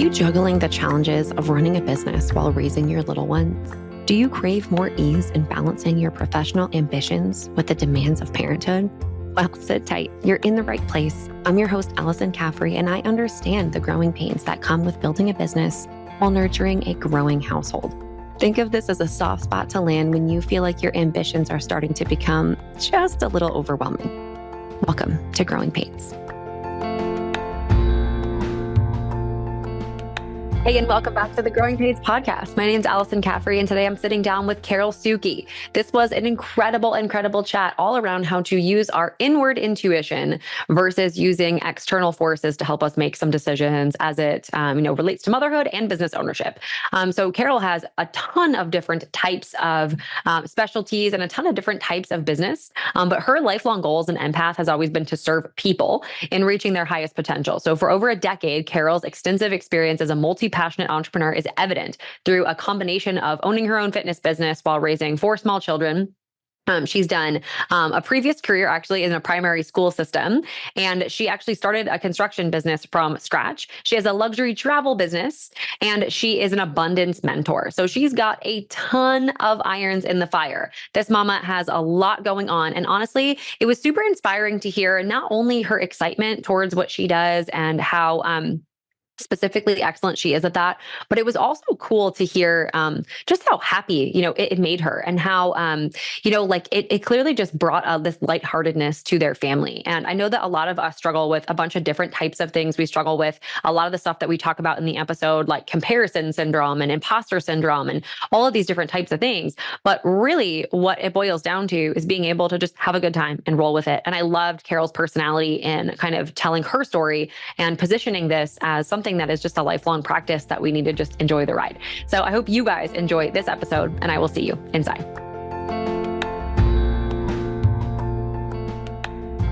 you juggling the challenges of running a business while raising your little ones? Do you crave more ease in balancing your professional ambitions with the demands of parenthood? Well, sit tight. You're in the right place. I'm your host, Alyson Caffrey, and I understand the growing pains that come with building a business while nurturing a growing household. Think of this as a soft spot to land when you feel like your ambitions are starting to become just a little overwhelming. Welcome to Growing Pains. Hey, and welcome back to the Growing Pains podcast. My name is Alyson Caffrey, and today I'm sitting down with Szuky. This was an incredible chat all around how to use our inward intuition versus using external forces to help us make some decisions as it relates to motherhood and business ownership. So Carol has a ton of different types of specialties and a ton of different types of business, but her lifelong goal as an empath has always been to serve people in reaching their highest potential. So for over a decade, Carol's extensive experience as a multi-passionate entrepreneur is evident through a combination of owning her own fitness business while raising 4 small children. She's done a previous career actually in a primary school system, and she actually started a construction business from scratch. She has a luxury travel business, and she is an abundance mentor. So she's got a ton of irons in the fire. This mama has a lot going on. And honestly, it was super inspiring to hear not only her excitement towards what she does and how, specifically excellent she is at that, but it was also cool to hear just how happy it made her, and how it clearly just brought this lightheartedness to their family. And I know that a lot of us struggle with a bunch of different types of things. We struggle with a lot of the stuff that we talk about in the episode, like comparison syndrome and imposter syndrome and all of these different types of things. But really what it boils down to is being able to just have a good time and roll with it. And I loved Carol's personality in kind of telling her story and positioning this as something that is just a lifelong practice that we need to just enjoy the ride. So I hope you guys enjoy this episode, and I will see you inside.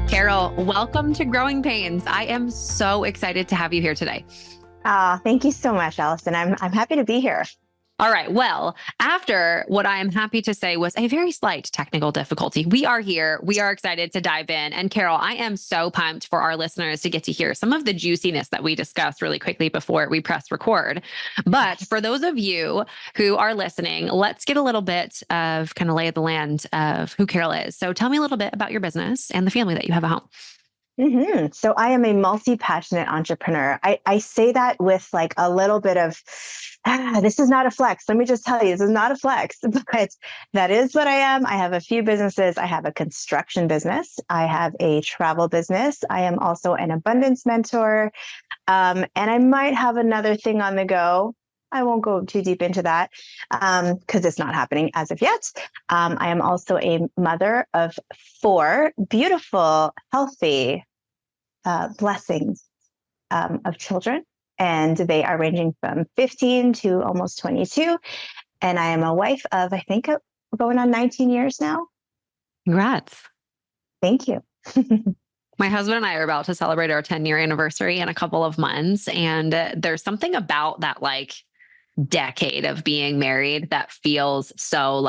Carol, welcome to Growing Pains. I am so excited to have you here today. Thank you so much, Alyson. I'm happy to be here. All right. Well, after what I am happy to say was a very slight technical difficulty, we are here. We are excited to dive in. And Carol, I am so pumped for our listeners to get to hear some of the juiciness that we discussed really quickly before we press record. But for those of you who are listening, let's get a little bit of kind of lay of the land of who Carol is. So tell me a little bit about your business and the family that you have at home. Mm-hmm. So I am a multi-passionate entrepreneur. I say that with like a little bit of, this is not a flex. Let me just tell you, this is not a flex, but that is what I am. I have a few businesses. I have a construction business. I have a travel business. I am also an abundance mentor. And I might have another thing on the go. I won't go too deep into that because it's not happening as of yet. I am also a mother of 4 beautiful, healthy blessings of children. And they are ranging from 15 to almost 22. And I am a wife of, I think, going on 19 years now. Congrats. Thank you. My husband and I are about to celebrate our 10-year anniversary in a couple of months. And there's something about that decade of being married that feels so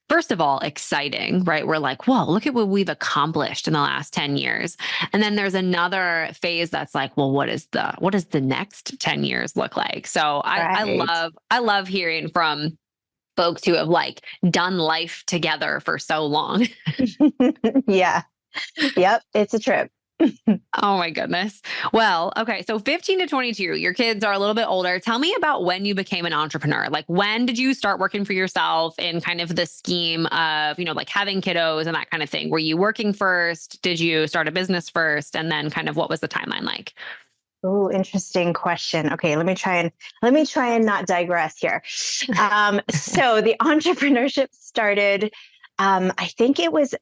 first of all, exciting, right? We're like, whoa, look at what we've accomplished in the last 10 years. And then there's another phase that's like, well, what does the next 10 years look like? So I love hearing from folks who have done life together for so long. Yeah. Yep. It's a trip. Oh my goodness. Well, okay. So 15 to 22, your kids are a little bit older. Tell me about when you became an entrepreneur. When did you start working for yourself in kind of the scheme of, having kiddos and that kind of thing? Were you working first? Did you start a business first? And then kind of what was the timeline like? Oh, interesting question. Okay, let me try and not digress here. So the entrepreneurship started, I think it was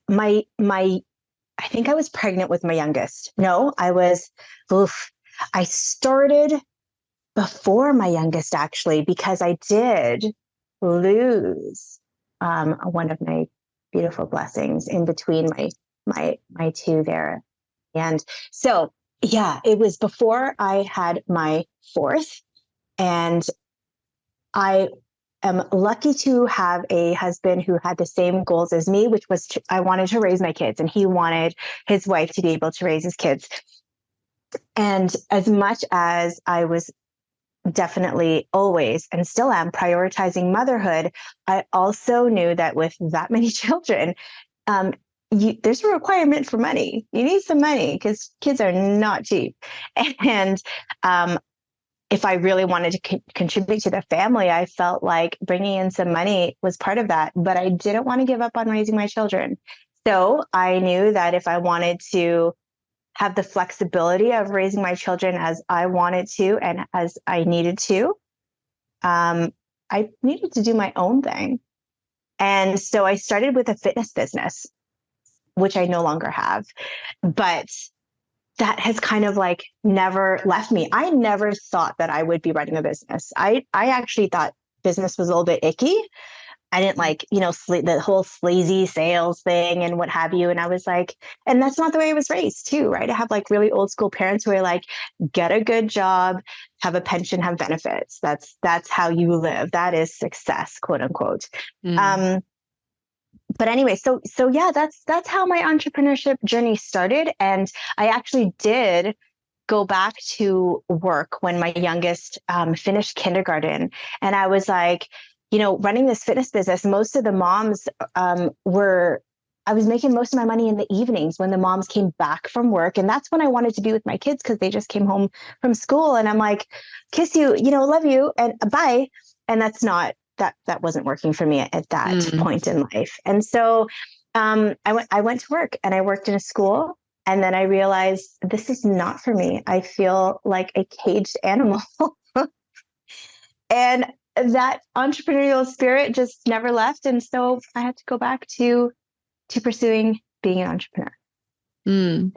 I think I was pregnant with my youngest. No, I started before my youngest actually, because I did lose one of my beautiful blessings in between my 2 there. And so, yeah, it was before I had my 4th, and I am lucky to have a husband who had the same goals as me, which was I wanted to raise my kids, and he wanted his wife to be able to raise his kids. And as much as I was definitely always and still am prioritizing motherhood, I also knew that with that many children, there's a requirement for money. You need some money because kids are not cheap. And if I really wanted to contribute to the family, I felt like bringing in some money was part of that. But I didn't want to give up on raising my children. So I knew that if I wanted to have the flexibility of raising my children as I wanted to and as I needed to, I needed to do my own thing. And so I started with a fitness business, which I no longer have. But that has kind of like never left me. I never thought that I would be running a business. I actually thought business was a little bit icky. I didn't like, the whole sleazy sales thing and what have you. And I was like, and that's not the way I was raised too, right? I have like really old school parents who are like, get a good job, have a pension, have benefits. That's how you live. That is success, quote unquote. But anyway, so yeah, that's how my entrepreneurship journey started. And I actually did go back to work when my youngest finished kindergarten. And I was like, running this fitness business, most of the moms I was making most of my money in the evenings when the moms came back from work. And that's when I wanted to be with my kids because they just came home from school. And I'm like, kiss you, love you, and bye. And that wasn't working for me at that point in life. And so I went to work and I worked in a school. And then I realized this is not for me. I feel like a caged animal. And that entrepreneurial spirit just never left. And so I had to go back to pursuing being an entrepreneur.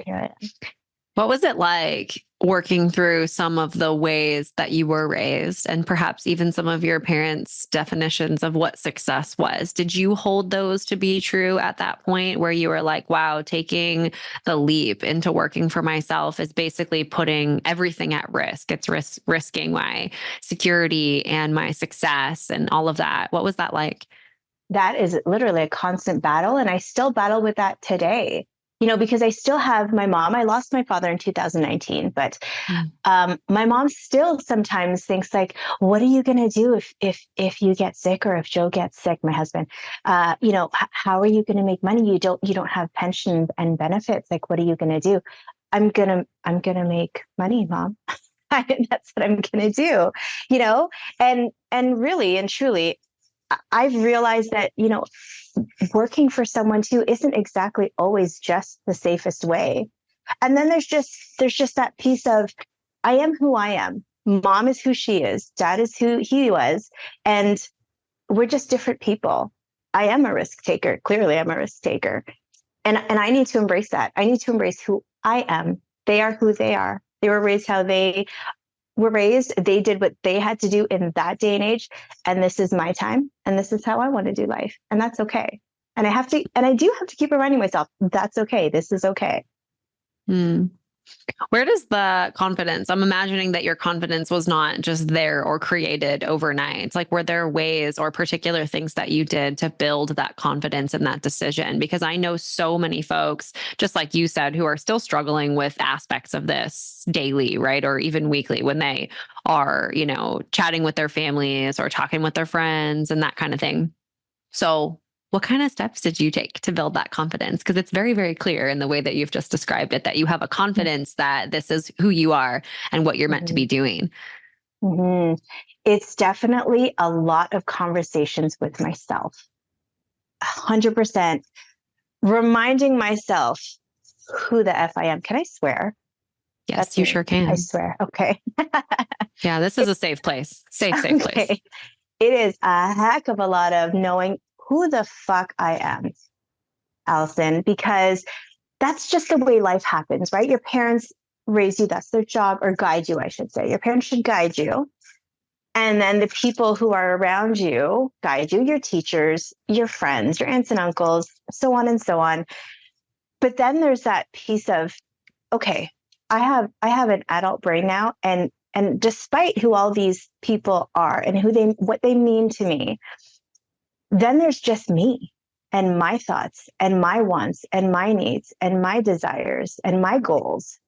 Yeah. What was it like working through some of the ways that you were raised and perhaps even some of your parents' definitions of what success was? Did you hold those to be true at that point where you were like, wow, taking the leap into working for myself is basically putting everything at risk. It's risking my security and my success and all of that. What was that like? That is literally a constant battle. And I still battle with that today. Because I still have my mom. I lost my father in 2019, but my mom still sometimes thinks like, what are you going to do if you get sick or if Joe gets sick, my husband, how are you going to make money? You don't have pension and benefits. Like, what are you going to do? I'm going to make money, Mom. That's what I'm going to do, and really and truly, I've realized that, working for someone too isn't exactly always just the safest way. And then there's just that piece of, I am who I am. Mom is who she is. Dad is who he was. And we're just different people. I am a risk taker. Clearly, I'm a risk taker. And I need to embrace that. I need to embrace who I am. They are who they are. They were raised how they were raised. They did what they had to do in that day and age. And this is my time. And this is how I want to do life. And that's okay. And I do have to keep reminding myself, that's okay. This is okay. Where does the confidence, I'm imagining that your confidence was not just there or created overnight. Like, were there ways or particular things that you did to build that confidence in that decision? Because I know so many folks, just like you said, who are still struggling with aspects of this daily, right? Or even weekly when they are, chatting with their families or talking with their friends and that kind of thing. So what kind of steps did you take to build that confidence? Because it's very, very clear in the way that you've just described it, that you have a confidence that this is who you are and what you're meant to be doing. It's definitely a lot of conversations with myself. 100%. Reminding myself who the F I am. Can I swear? Yes, that's you me. Sure can. I swear. Okay. Yeah, this is a safe place. Safe place. It is a heck of a lot of knowing who the fuck I am, Alyson, because that's just the way life happens, right? Your parents raise you, that's their job, or guide you, I should say. Your parents should guide you. And then the people who are around you guide you, your teachers, your friends, your aunts and uncles, so on and so on. But then there's that piece of, okay, I have an adult brain now, and despite who all these people are and what they mean to me, then there's just me and my thoughts and my wants and my needs and my desires and my goals.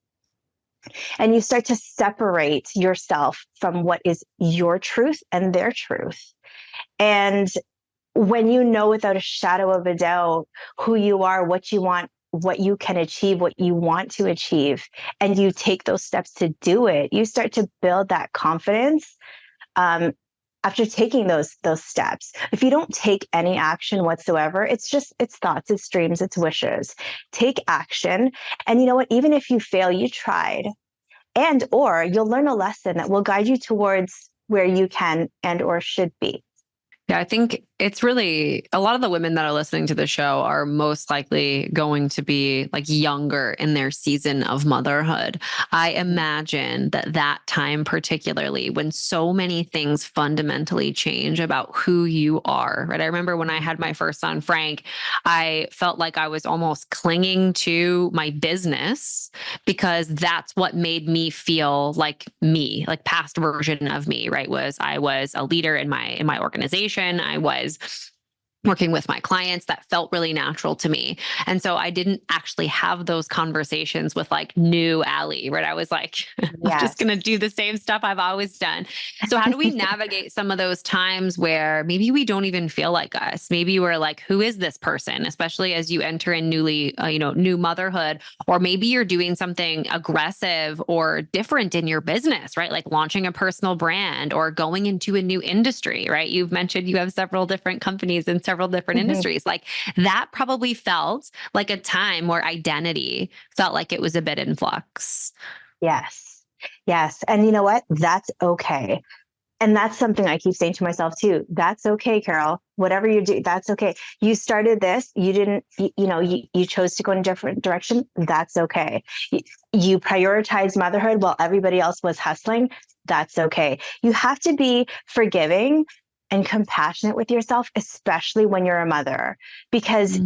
And you start to separate yourself from what is your truth and their truth. And when you know without a shadow of a doubt who you are, what you want, what you can achieve, what you want to achieve, and you take those steps to do it, you start to build that confidence. After taking those steps, if you don't take any action whatsoever, it's thoughts, it's dreams, it's wishes. Take action, and you know what? Even if you fail, you tried, and or you'll learn a lesson that will guide you towards where you can and or should be. Yeah, I think it's really a lot of the women that are listening to the show are most likely going to be like younger in their season of motherhood. I imagine that time, particularly when so many things fundamentally change about who you are, right? I remember when I had my first son, Frank, I felt like I was almost clinging to my business because that's what made me feel like me, like past version of me, right? I was a leader in my organization. I was working with my clients. That felt really natural to me. And so I didn't actually have those conversations with like new Allie, right? I was like, I'm just going to do the same stuff I've always done. So how do we navigate some of those times where maybe we don't even feel like us? Maybe we're like, who is this person? Especially as you enter in new motherhood, or maybe you're doing something aggressive or different in your business, right? Like launching a personal brand or going into a new industry, right? You've mentioned you have several different companies and several different industries. Like that probably felt like a time where identity felt like it was a bit in flux. Yes. Yes. And you know what? That's okay. And that's something I keep saying to myself too. That's okay, Carol. Whatever you do, that's okay. You started this. You didn't, you chose to go in a different direction. That's okay. You prioritized motherhood while everybody else was hustling. That's okay. You have to be forgiving and compassionate with yourself, especially when you're a mother, because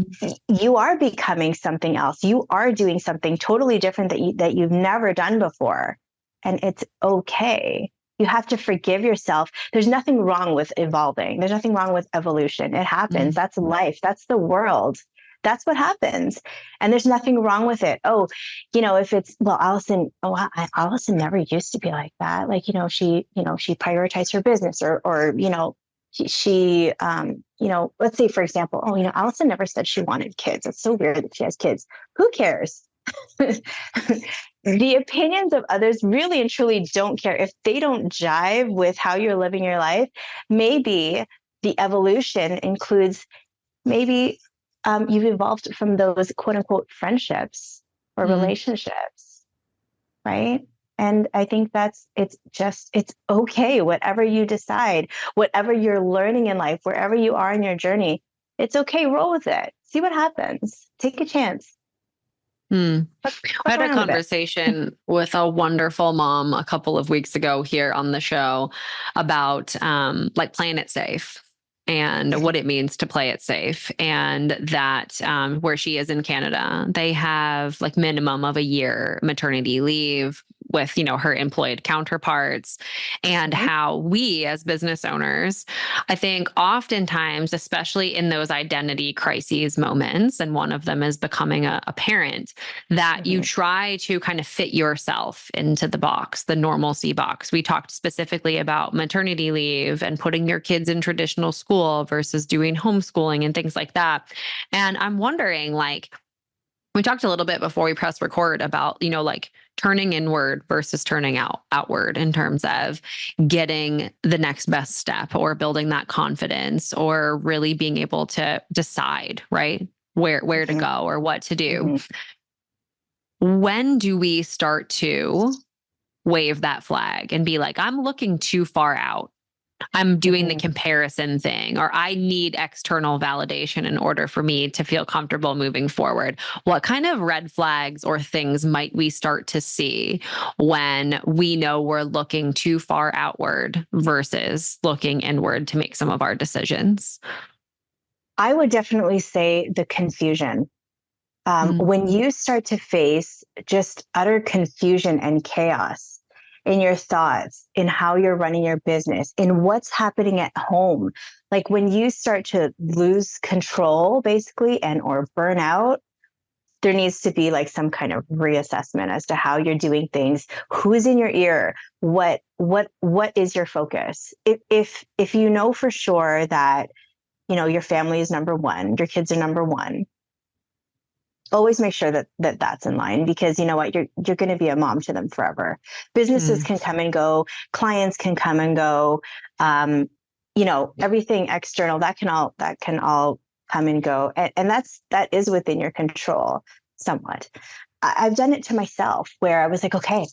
you are becoming something else. You are doing something totally different that you've never done before. And it's okay. You have to forgive yourself. There's nothing wrong with evolving. There's nothing wrong with evolution. It happens. That's life. That's the world. That's what happens. And there's nothing wrong with it. Oh, if it's, well, Alyson never used to be like that. Like, she prioritized her business or she let's say, for example, Alyson never said she wanted kids. It's so weird that she has kids. Who cares? The opinions of others really and truly don't care. If they don't jive with how you're living your life, maybe the evolution includes maybe you've evolved from those quote unquote friendships or relationships, right? And I think it's okay. Whatever you decide, whatever you're learning in life, wherever you are in your journey, it's okay. Roll with it. See what happens. Take a chance. I had a conversation with a wonderful mom a couple of weeks ago here on the show about like playing it safe and what it means to play it safe. And that where she is in Canada, they have like minimum of a year maternity leave with, her employed counterparts, and how we as business owners, I think oftentimes, especially in those identity crises moments, and one of them is becoming a parent, that you try to kind of fit yourself into the box, the normalcy box. We talked specifically about maternity leave and putting your kids in traditional school versus doing homeschooling and things like that. And I'm wondering, like, we talked a little bit before we press record about, like turning inward versus turning outward in terms of getting the next best step or building that confidence or really being able to decide, right? Where to go or what to do. When do we start to wave that flag and be like, I'm looking too far out? I'm doing the comparison thing, or I need external validation in order for me to feel comfortable moving forward. What kind of red flags or things might we start to see when we know we're looking too far outward versus looking inward to make some of our decisions? I would definitely say the confusion. When you start to face just utter confusion and chaos in your thoughts, in how you're running your business, in what's happening at home, like when you start to lose control, basically, and or burn out, there needs to be like some kind of reassessment as to how you're doing things, who's in your ear, what is your focus. If you know for sure that, you know, your family is number one, your kids are number one, always make sure that that's in line, because you know what, you're going to be a mom to them forever. Businesses can come and go, clients can come and go, you know, everything external that can all come and go, and that is within your control somewhat. I've done it to myself where I was like, okay,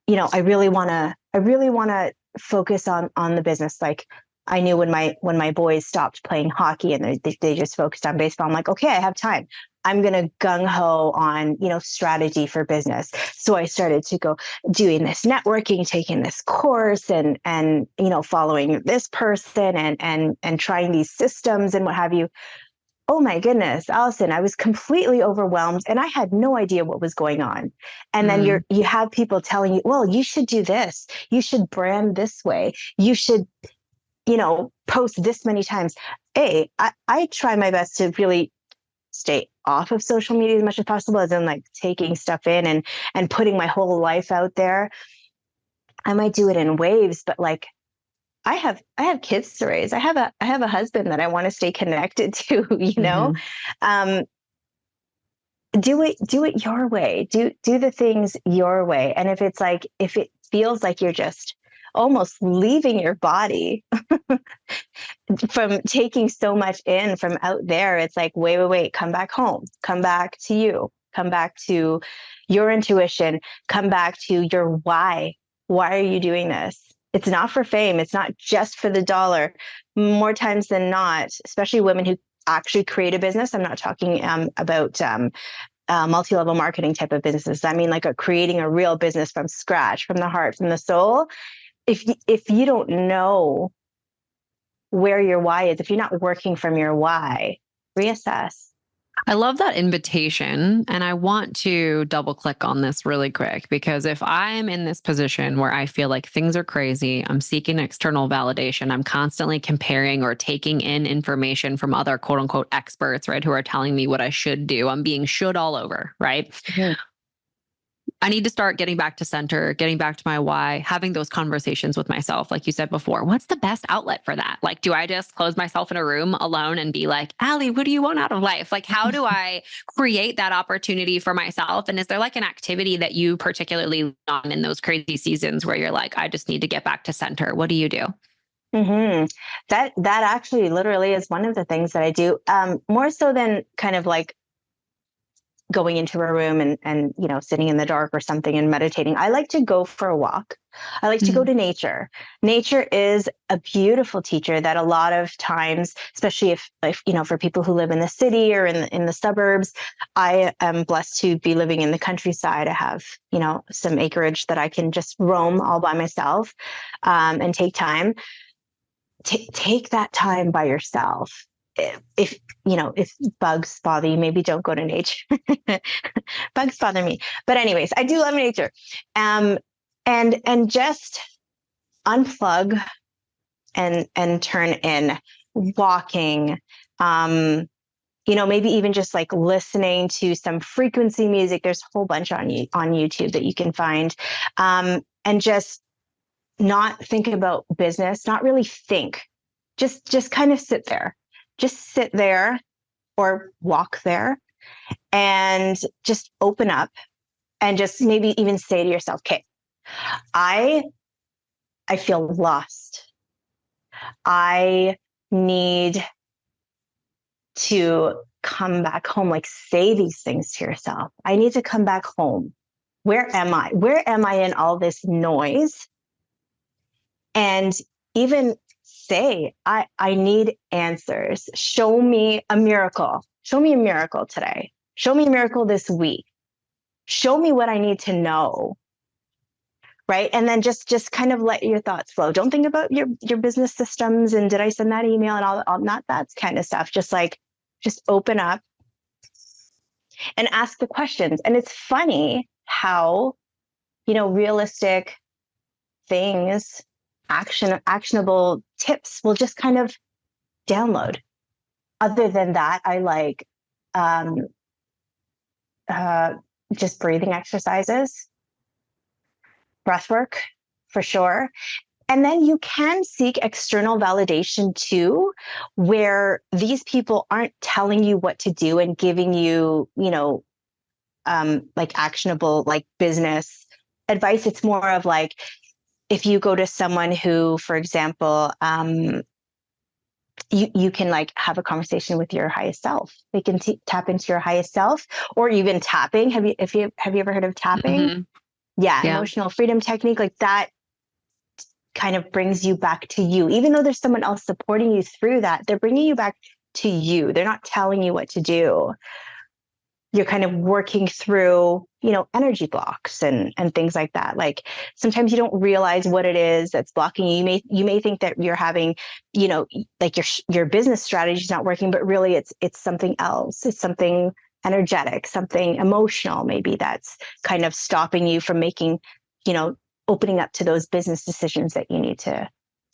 you know, I really want to focus on the business. Like, I knew when my boys stopped playing hockey and they just focused on baseball, I'm like, okay, I have time. I'm going to gung ho on, you know, strategy for business. So I started to go doing this networking, taking this course, and you know, following this person and trying these systems and what have you. Oh my goodness, Alyson, I was completely overwhelmed and I had no idea what was going on. And then you have people telling you, well, you should do this. You should brand this way. You should, you know, post this many times. I try my best to really stay off of social media as much as possible, as in like taking stuff in and putting my whole life out there. I might do it in waves, but like, I have kids to raise. I have a husband that I want to stay connected to, you know. Do it your way. Do the things your way. And if it feels like you're just almost leaving your body from taking so much in from out there, it's like, wait, come back home, come back to you, come back to your intuition, come back to your why. Why are you doing this? It's not for fame. It's not just for the dollar. More times than not, especially women who actually create a business. I'm not talking about multi-level marketing type of businesses. I mean, like creating a real business from scratch, from the heart, from the soul. If you don't know where your why is, if you're not working from your why, reassess. I love that invitation. And I want to double click on this really quick, because if I'm in this position where I feel like things are crazy, I'm seeking external validation, I'm constantly comparing or taking in information from other quote unquote experts, right, who are telling me what I should do. I'm being should all over, right? I need to start getting back to center, getting back to my why, having those conversations with myself. Like you said before, what's the best outlet for that? Like, do I just close myself in a room alone and be like, Allie, what do you want out of life? Like, how do I create that opportunity for myself? And is there like an activity that you particularly on in those crazy seasons where you're like, I just need to get back to center? What do you do? That actually literally is one of the things that I do, more so than kind of like going into a room and you know, sitting in the dark or something and meditating. I like to go for a walk. I like to go to nature. Nature is a beautiful teacher that a lot of times, especially if you know, for people who live in the city or in the suburbs, I am blessed to be living in the countryside. I have, you know, some acreage that I can just roam all by myself, and take time. Take that time by yourself. If you know, if bugs bother you, maybe don't go to nature. Bugs bother me, but anyways, I do love nature. And just unplug and turn in, walking. You know, maybe even just like listening to some frequency music. There's a whole bunch on YouTube that you can find, and just not think about business. Not really think. Just kind of sit there. Just sit there or walk there and just open up and just maybe even say to yourself, okay, I feel lost. I need to come back home. Like, say these things to yourself. I need to come back home. Where am I? Where am I in all this noise? And even say, I need answers. Show me a miracle. Show me a miracle today. Show me a miracle this week. Show me what I need to know. Right. And then just kind of let your thoughts flow. Don't think about your business systems and did I send that email and all not that kind of stuff. Just open up and ask the questions. And it's funny how, you know, realistic things, actionable tips will just kind of download. Other than that, I like just breathing exercises, breath work for sure. And then you can seek external validation too, where these people aren't telling you what to do and giving you, like actionable, like business advice. It's more of like, if you go to someone who, for example, you can like have a conversation with your highest self. They can tap into your highest self, or even tapping. Have you ever heard of tapping? Mm-hmm. Yeah, Yeah. emotional freedom technique, like that kind of brings you back to you. Even though there's someone else supporting you through that, they're bringing you back to you. They're not telling you what to do. You're kind of working through, energy blocks and things like that. Like sometimes you don't realize what it is that's blocking you. You may think that you're having, like your business strategy is not working, but really it's something else. It's something energetic, something emotional, maybe that's kind of stopping you from making, opening up to those business decisions that you need to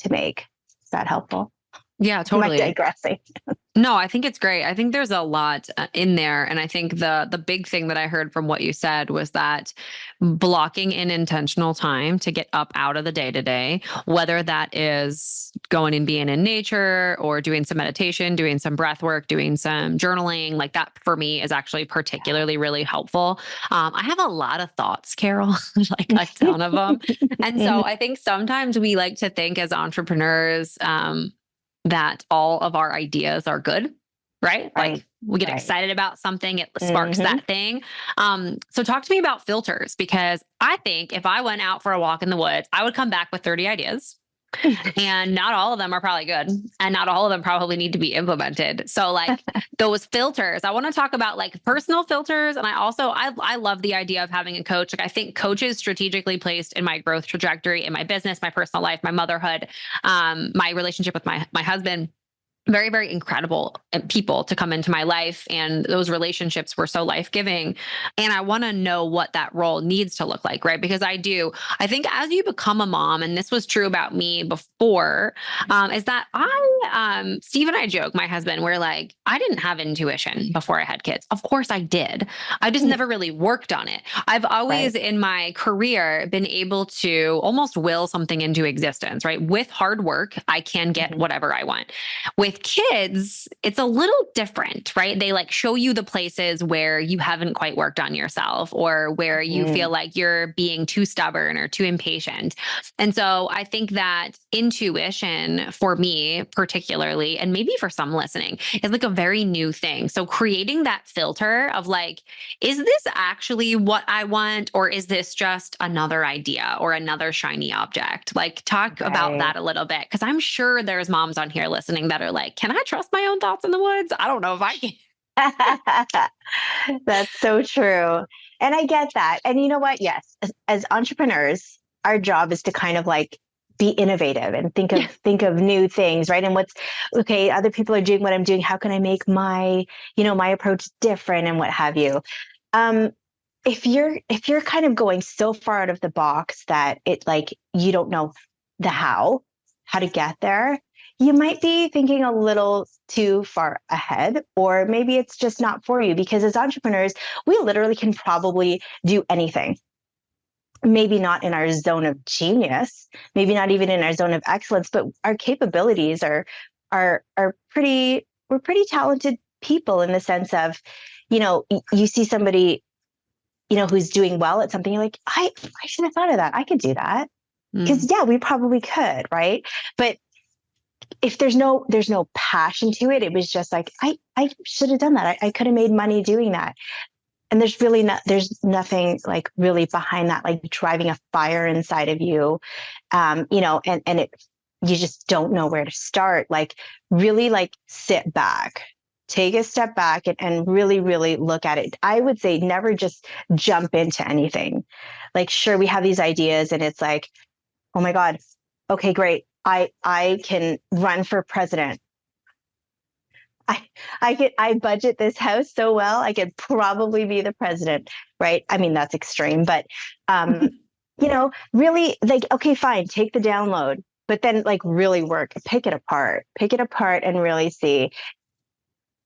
make. Is that helpful? Yeah, totally. Am I digressing? No, I think it's great. I think there's a lot in there. And I think the big thing that I heard from what you said was that blocking in intentional time to get up out of the day to day, whether that is going and being in nature or doing some meditation, doing some breath work, doing some journaling, like that for me is actually particularly really helpful. I have a lot of thoughts, Carol, like a ton of them. And so I think sometimes we like to think as entrepreneurs, that all of our ideas are good, right? Like we get excited about something, it sparks that thing. So talk to me about filters, because I think if I went out for a walk in the woods, I would come back with 30 ideas. And not all of them are probably good. And not all of them probably need to be implemented. So like those filters, I want to talk about like personal filters. And I love the idea of having a coach. Like I think coaches strategically placed in my growth trajectory, in my business, my personal life, my motherhood, my relationship with my husband, very, very incredible people to come into my life. And those relationships were so life-giving. And I want to know what that role needs to look like, right? Because I think as you become a mom, and this was true about me before, is that Steve and I joke, my husband, we're like, I didn't have intuition before I had kids. Of course I did. I just never really worked on it. I've always in my career been able to almost will something into existence, right? With hard work, I can get whatever I want. With kids, it's a little different, right? They like show you the places where you haven't quite worked on yourself, or where you feel like you're being too stubborn or too impatient. And so I think that intuition for me, particularly, and maybe for some listening, is like a very new thing. So creating that filter of like, is this actually what I want? Or is this just another idea or another shiny object? Like talk about that a little bit. Cause I'm sure there's moms on here listening that are like, can I trust my own thoughts in the woods? I don't know if I can. That's so true. And I get that. And you know what? Yes, as entrepreneurs, our job is to kind of like be innovative and think of new things, right? And what's okay, other people are doing what I'm doing. How can I make my approach different and what have you? If you're kind of going so far out of the box that it like you don't know the how to get there, you might be thinking a little too far ahead, or maybe it's just not for you, because as entrepreneurs, we literally can probably do anything. Maybe not in our zone of genius, maybe not even in our zone of excellence, but our capabilities are pretty, we're pretty talented people in the sense of, you see somebody, who's doing well at something, you're like, I should have thought of that. I could do that. Because we probably could, right? But if there's no passion to it, it was just like, I should have done that. I could have made money doing that. And there's nothing like really behind that, like driving a fire inside of you, and you just don't know where to start. Like really like sit back, take a step back and really, really look at it. I would say never just jump into anything. Like, sure, we have these ideas and it's like, oh my God, okay, great. I can run for president. I budget this house so well, I could probably be the president, right? I mean, that's extreme, but, really like, okay, fine, take the download, but then like really pick it apart and really see,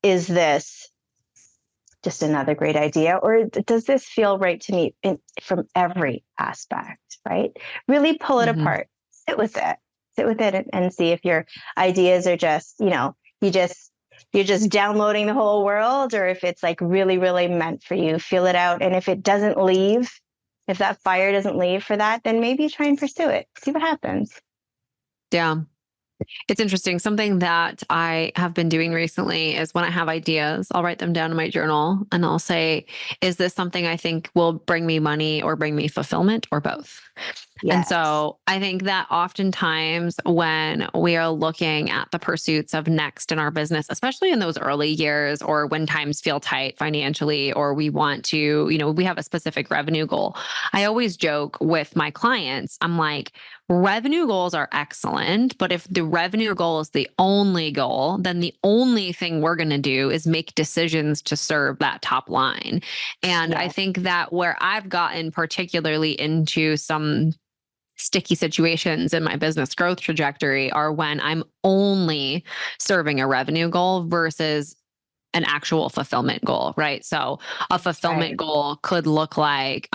is this just another great idea? Or does this feel right to me from every aspect, right? Really pull it Mm-hmm. apart, sit with it and see if your ideas are just, you're just downloading the whole world, or if it's like really, really meant for you. Feel it out. And if it doesn't leave, if that fire doesn't leave for that, then maybe try and pursue it. See what happens. Yeah. It's interesting. Something that I have been doing recently is when I have ideas, I'll write them down in my journal and I'll say, is this something I think will bring me money or bring me fulfillment or both? And Yes. so I think that oftentimes when we are looking at the pursuits of next in our business, especially in those early years or when times feel tight financially, or we want to, we have a specific revenue goal. I always joke with my clients, I'm like, revenue goals are excellent, but if the revenue goal is the only goal, then the only thing we're going to do is make decisions to serve that top line. And I Yeah. think that where I've gotten particularly into some sticky situations in my business growth trajectory are when I'm only serving a revenue goal versus an actual fulfillment goal, right? So a fulfillment Right. goal could look like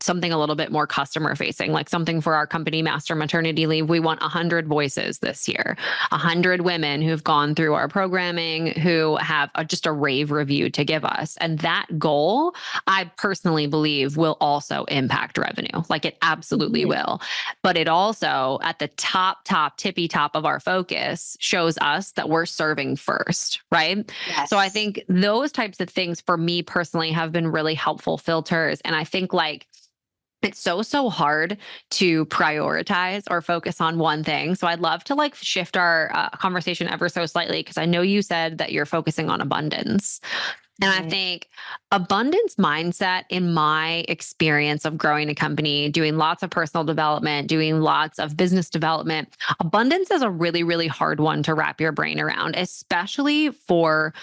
something a little bit more customer facing, like something for our company master maternity leave. We want 100 voices this year, 100 women who've gone through our programming who have just a rave review to give us. And that goal, I personally believe, will also impact revenue. Like it absolutely Mhm. will. But it also, at the tippy top of our focus, shows us that we're serving first, right? So I Yes. think those types of things for me personally have been really helpful filters. And I think like it's so hard to prioritize or focus on one thing. So I'd love to like shift our conversation ever so slightly because I know you said that you're focusing on abundance. And I Mhm. think abundance mindset, in my experience of growing a company, doing lots of personal development, doing lots of business development, abundance is a really, really hard one to wrap your brain around, especially for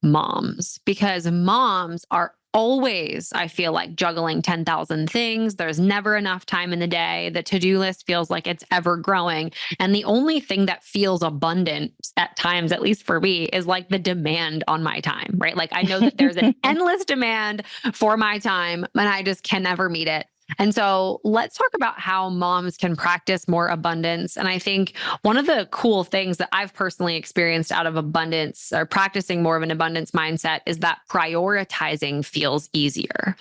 moms, because moms are always, I feel like, juggling 10,000 things. There's never enough time in the day. The to-do list feels like it's ever growing. And the only thing that feels abundant at times, at least for me, is like the demand on my time, right? Like I know that there's an endless demand for my time and I just can never meet it. And so let's talk about how moms can practice more abundance. And I think one of the cool things that I've personally experienced out of abundance or practicing more of an abundance mindset is that prioritizing feels easier.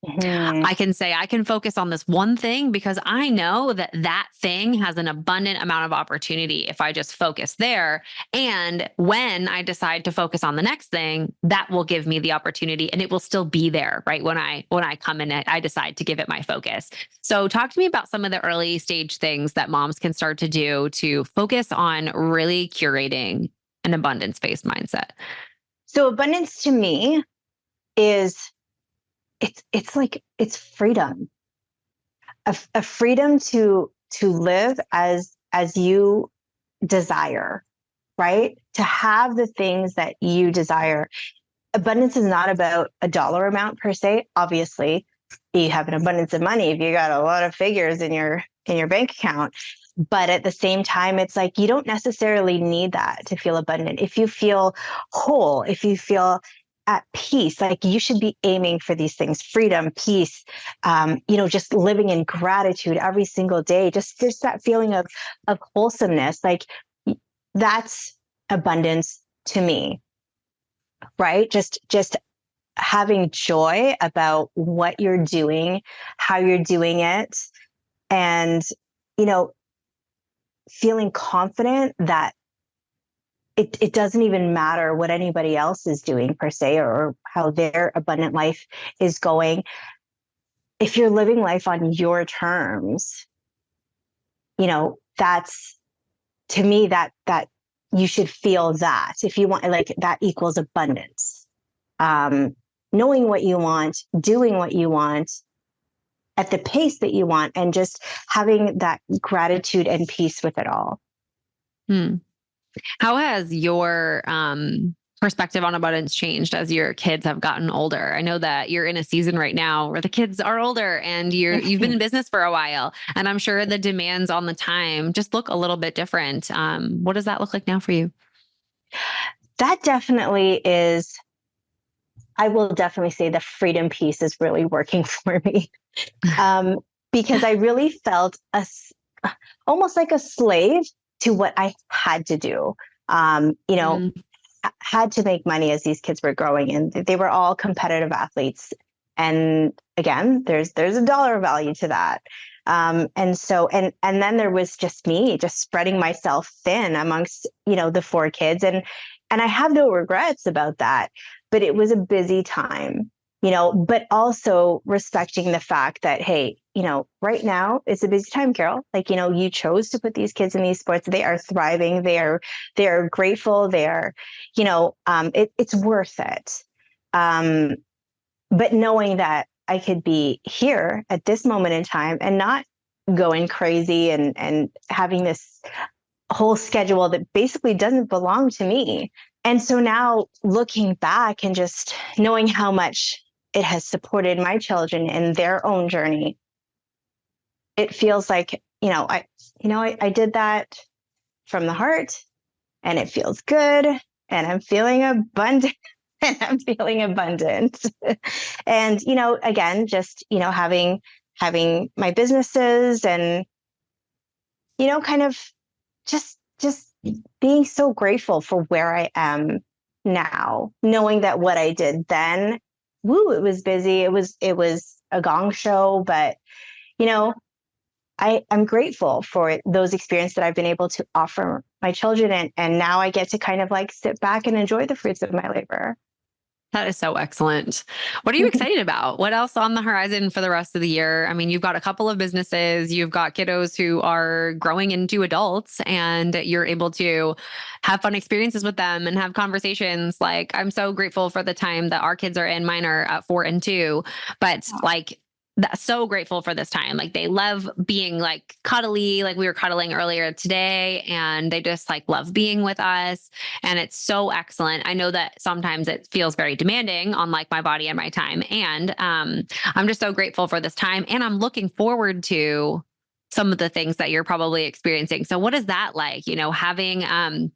Mhm. I can say I can focus on this one thing because I know that that thing has an abundant amount of opportunity if I just focus there. And when I decide to focus on the next thing, that will give me the opportunity and it will still be there, right? When I come in, I decide to give it my focus. So talk to me about some of the early stage things that moms can start to do to focus on really curating an abundance-based mindset. So abundance to me is it's like it's freedom, a freedom to live as you desire, right? To have the things that you desire. Abundance is not about a dollar amount per se. Obviously, you have an abundance of money if you got a lot of figures in your bank account. But at the same time, it's like you don't necessarily need that to feel abundant. If you feel whole, if you feel at peace, like you should be aiming for these things: freedom, peace, just living in gratitude every single day. Just that feeling of wholesomeness. Like that's abundance to me, right? Just having joy about what you're doing, how you're doing it, and you know, feeling confident that it doesn't even matter what anybody else is doing per se, or how their abundant life is going. If you're living life on your terms, that's, to me, that you should feel that if you want, like, that equals abundance. um, Knowing what you want, doing what you want at the pace that you want, and just having that gratitude and peace with it all. Hmm. How has your perspective on abundance changed as your kids have gotten older? I know that you're in a season right now where the kids are older and you've been in business for a while, and I'm sure the demands on the time just look a little bit different. What does that look like now for you? That definitely is I will definitely say the freedom piece is really working for me. Um, because I really felt almost like a slave to what I had to do. You know, Mm. had to make money as these kids were growing, and they were all competitive athletes. And again, there's a dollar value to that. And then there was just me just spreading myself thin amongst, the four kids. And I have no regrets about that, but it was a busy time, but also respecting the fact that, hey, right now it's a busy time, Carol. Like, you chose to put these kids in these sports. They are thriving. They're grateful. It's worth it. But knowing that I could be here at this moment in time and not going crazy and having this whole schedule that basically doesn't belong to me. And so now looking back and just knowing how much it has supported my children in their own journey, it feels like, I did that from the heart, and it feels good, and I'm feeling abundant. And I'm feeling abundant. And, again, just, having my businesses and, kind of just being so grateful for where I am now, knowing that what I did then, it was busy. It was a gong show, but, I'm grateful for those experiences that I've been able to offer my children. And now I get to kind of like sit back and enjoy the fruits of my labor. That is so excellent. What are you excited about? What else on the horizon for the rest of the year? I mean, you've got a couple of businesses, you've got kiddos who are growing into adults, and you're able to have fun experiences with them and have conversations. Like, I'm so grateful for the time that our kids are in. Mine are at 4 and 2, but like, that's so grateful for this time. Like, they love being like cuddly, like we were cuddling earlier today, and they just like love being with us. And it's so excellent. I know that sometimes it feels very demanding on like my body and my time. And I'm just so grateful for this time. And I'm looking forward to some of the things that you're probably experiencing. So what is that like, having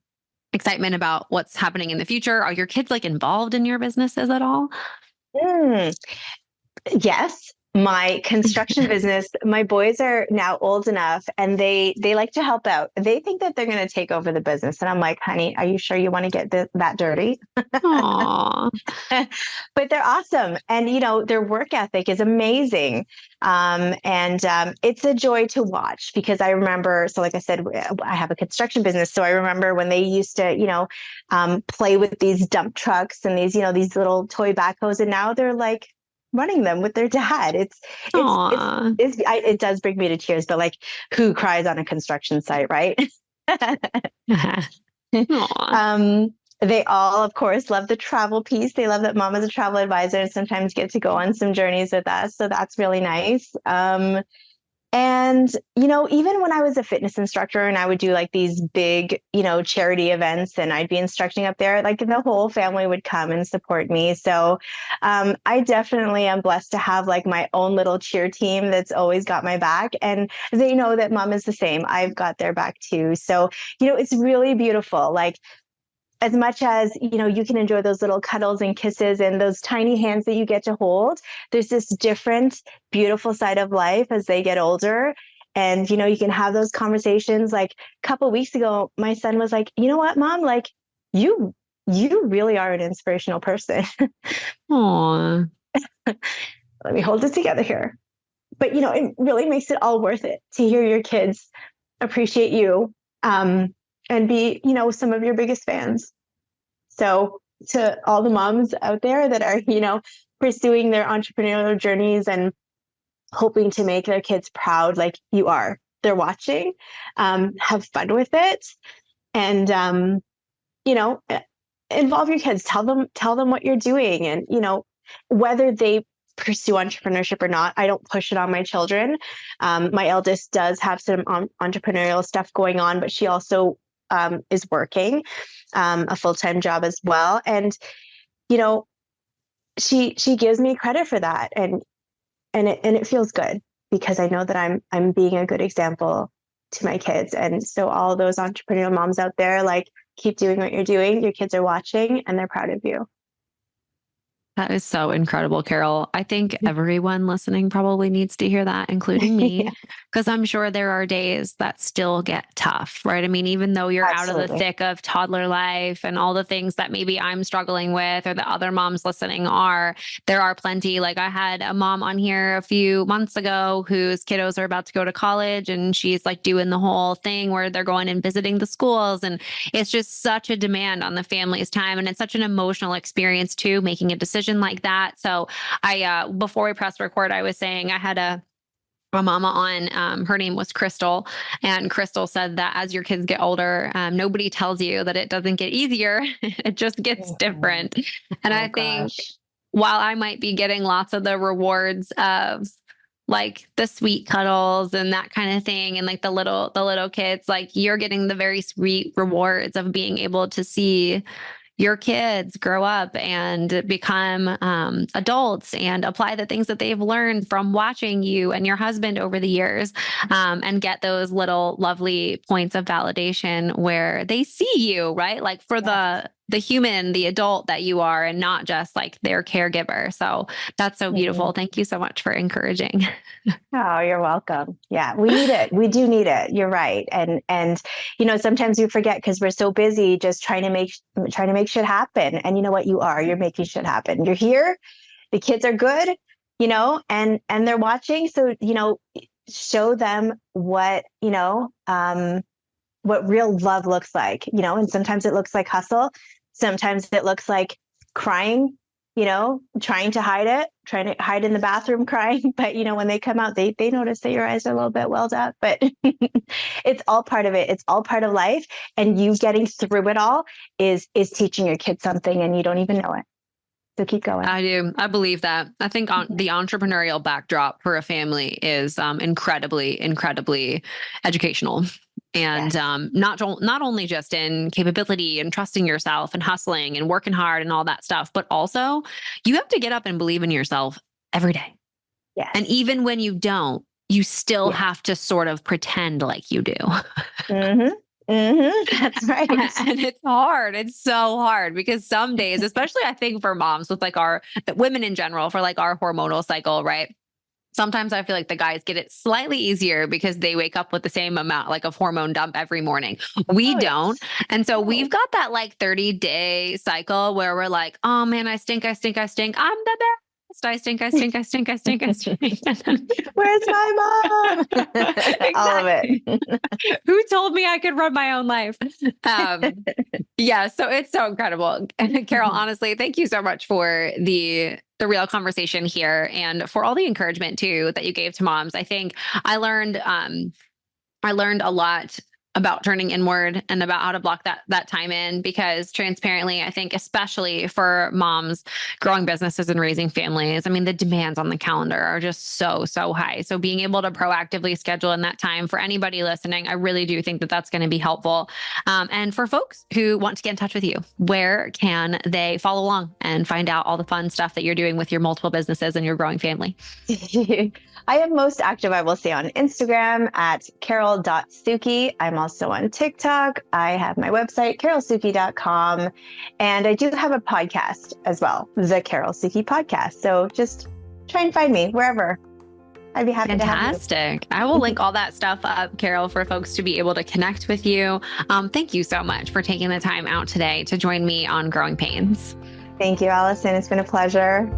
excitement about what's happening in the future? Are your kids like involved in your businesses at all? Mm. Yes, my construction business, my boys are now old enough, and they like to help out. They think that they're going to take over the business. And I'm like, honey, are you sure you want to get that dirty? Aww. But they're awesome. And, their work ethic is amazing. And it's a joy to watch, because I remember, so like I said, I have a construction business. So I remember when they used to, play with these dump trucks and these little toy backhoes. And now they're like running them with their dad. Aww. It does bring me to tears, but like, who cries on a construction site, right? Aww. They all, of course, love the travel piece. They love that mom is a travel advisor and sometimes get to go on some journeys with us. So that's really nice. And, even when I was a fitness instructor and I would do like these big, charity events, and I'd be instructing up there, like the whole family would come and support me. So I definitely am blessed to have like my own little cheer team that's always got my back. And they know that mom is the same. I've got their back too. So, it's really beautiful. Like, as much as, you can enjoy those little cuddles and kisses and those tiny hands that you get to hold, there's this different, beautiful side of life as they get older. And, you can have those conversations. Like a couple of weeks ago, my son was like, you know what, mom, like you really are an inspirational person. Aww. Let me hold it together here. But, it really makes it all worth it to hear your kids appreciate you. And be, some of your biggest fans. So to all the moms out there that are, pursuing their entrepreneurial journeys and hoping to make their kids proud, like you are, they're watching, have fun with it. And, involve your kids, tell them what you're doing. And, whether they pursue entrepreneurship or not, I don't push it on my children. My eldest does have some entrepreneurial stuff going on, but she also is working a full-time job as well. And, she gives me credit for that. And it feels good, because I know that I'm being a good example to my kids. And so all those entrepreneurial moms out there, like, keep doing what you're doing. Your kids are watching and they're proud of you. That is so incredible, Carol. I think everyone listening probably needs to hear that, including Yeah, me, because I'm sure there are days that still get tough, right? I mean, even though you're out of the absolutely. thick of toddler life and all the things that maybe I'm struggling with or the other moms listening are, there are plenty. Like I had a mom on here a few months ago whose kiddos are about to go to college and she's like doing the whole thing where they're going and visiting the schools. And it's just such a demand on the family's time. And it's such an emotional experience too, making a decision like that. So before we press record, I was saying I had a mama on, her name was Crystal. And Crystal said that as your kids get older, nobody tells you that it doesn't get easier. It just gets Mhm. different. And Oh I think gosh. while I might be getting lots of the rewards of like the sweet cuddles and that kind of thing and like the little kids, like you're getting the very sweet rewards of being able to see your kids grow up and become adults and apply the things that they've learned from watching you and your husband over the years, and get those little lovely points of validation where they see you, right? Like for Yes. the human, the adult that you are, and not just like their caregiver. So that's so Mhm. beautiful. Thank you so much for encouraging. Oh, you're welcome. Yeah, we need it. We do need it. You're right. And sometimes we forget because we're so busy just trying to make shit happen. And you know what? You are. You're making shit happen. You're here. The kids are good, and they're watching. So, show them what real love looks like, and sometimes it looks like hustle. Sometimes it looks like crying, trying to hide it, trying to hide in the bathroom crying. But, when they come out, they notice that your eyes are a little bit welled up, but it's all part of it. It's all part of life. And you getting through it all is teaching your kids something and you don't even know it. So keep going. I do. I believe that. I think the entrepreneurial backdrop for a family is incredibly, incredibly educational, and Yes. not only just in capability and trusting yourself and hustling and working hard and all that stuff, but also you have to get up and believe in yourself every day. And Yes. even when you don't, you still Yes. have to sort of pretend like you do. Mm-hmm. Mm-hmm. That's right. And it's hard. It's so hard because some days, especially I think for moms with like our women in general, for like our hormonal cycle, right? Sometimes I feel like the guys get it slightly easier because they wake up with the same amount like of hormone dump every morning. We Oh, don't. yes. And so we've No. got that like 30-day cycle where we're like, oh man, I stink, I stink, I stink. I'm the best. I stink, I stink, I stink, I stink, I stink. Where's my mom? All of Exactly. it. Who told me I could run my own life? Um, yeah, so it's so incredible. Carol, honestly, thank you so much for the real conversation here and for all the encouragement too that you gave to moms. I think I learned I learned a lot about turning inward and about how to block that time in, because transparently, I think especially for moms growing businesses and raising families, I mean the demands on the calendar are just so high. So being able to proactively schedule in that time for anybody listening, I really do think that that's going to be helpful. And for folks who want to get in touch with you, where can they follow along and find out all the fun stuff that you're doing with your multiple businesses and your growing family? I am most active, I will say, on Instagram at carol.szuky. I'm also on TikTok. I have my website, carolszuky.com. And I do have a podcast as well, the Carol Szuky Podcast. So just try and find me wherever. I'd be happy to have you. Fantastic. I will link all that stuff up, Carol, for folks to be able to connect with you. Thank you so much for taking the time out today to join me on Growing Pains. Thank you, Alyson. It's been a pleasure.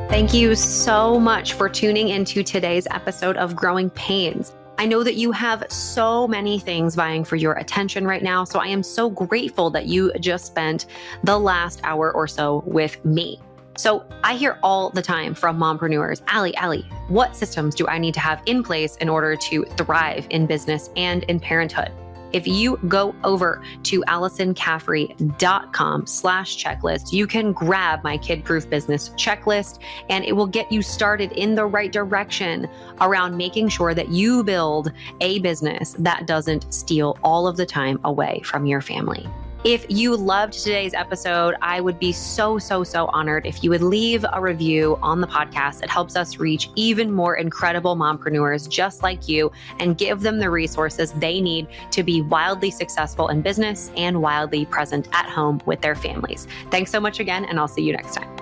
Thank you so much for tuning into today's episode of Growing Pains. I know that you have so many things vying for your attention right now, so I am so grateful that you just spent the last hour or so with me. So I hear all the time from mompreneurs, Allie, what systems do I need to have in place in order to thrive in business and in parenthood? If you go over to AlysonCaffrey.com/checklist, you can grab my kid-proof business checklist, and it will get you started in the right direction around making sure that you build a business that doesn't steal all of the time away from your family. If you loved today's episode, I would be so honored if you would leave a review on the podcast. It helps us reach even more incredible mompreneurs just like you and give them the resources they need to be wildly successful in business and wildly present at home with their families. Thanks so much again, and I'll see you next time.